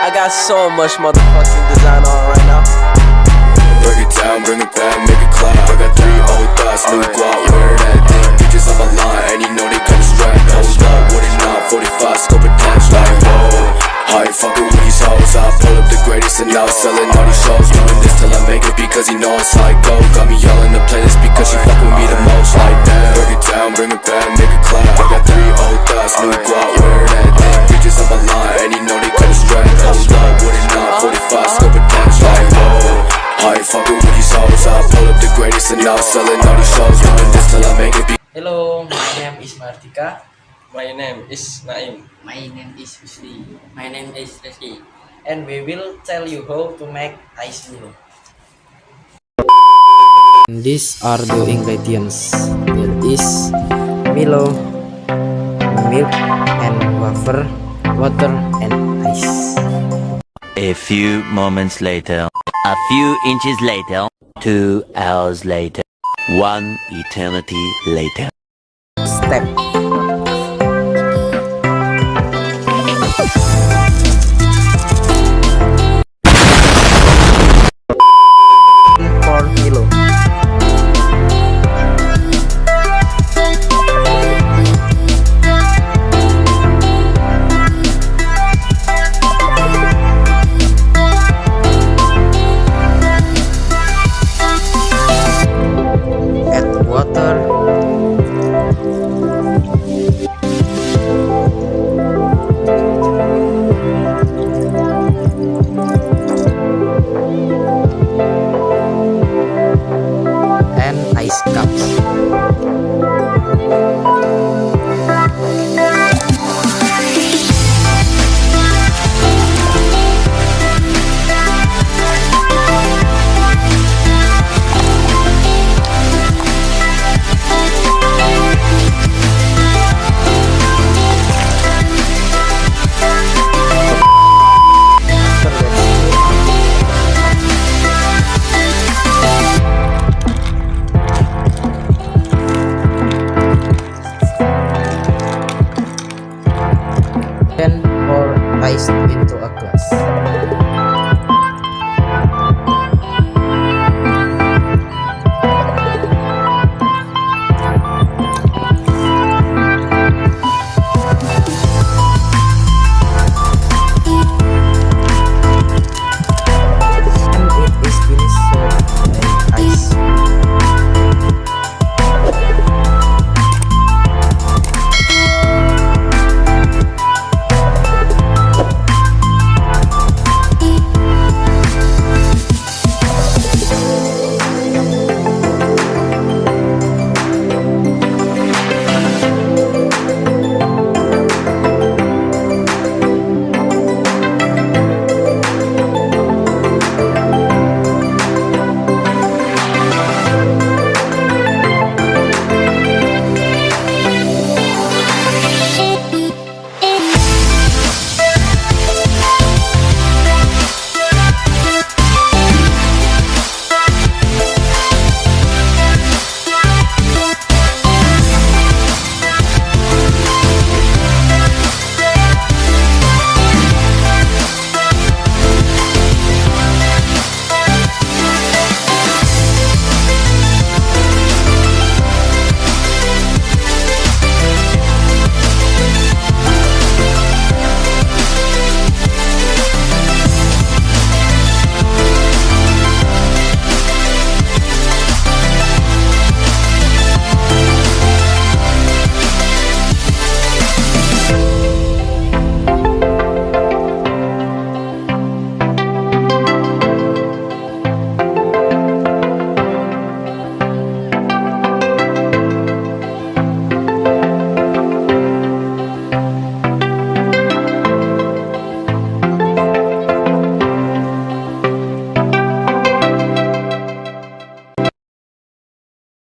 I got so much motherfucking design on right now. Break it down, bring it back, make it clap. I got 3 old thoughts, new guap, wear that thing. Bitches on my line, and you know they kinda strapped. Hold up, what it not, 45 scope attached. Like whoa, I ain't fucking with these hoes. I pull up the greatest and now selling all these shows. Doing this till I make it because he know it's like go. Got me yelling the playlist because she fuck with me the most. Like damn, break it down, bring it back, make it clap. I got 3 old thoughts, new guap, wear that thing. Bitches on my line, and you know they kinda strapped. Hold up, what it not, 45 scope attached. Like whoa, I ain't fucking with these hoes. I pull up the greatest and now selling all these shows. Doing this till I make it. Hello, my name is Martika. My name is Naim. My name is Husni. My name is Rizky. And we will tell you how to make ice Milo. These are the ingredients. There is Milo, milk and water and ice. A few moments later, a few inches later, 2 hours later, 1 eternity later. Step. For Milo. Add water. And ice cups. Then pour ice into a glass.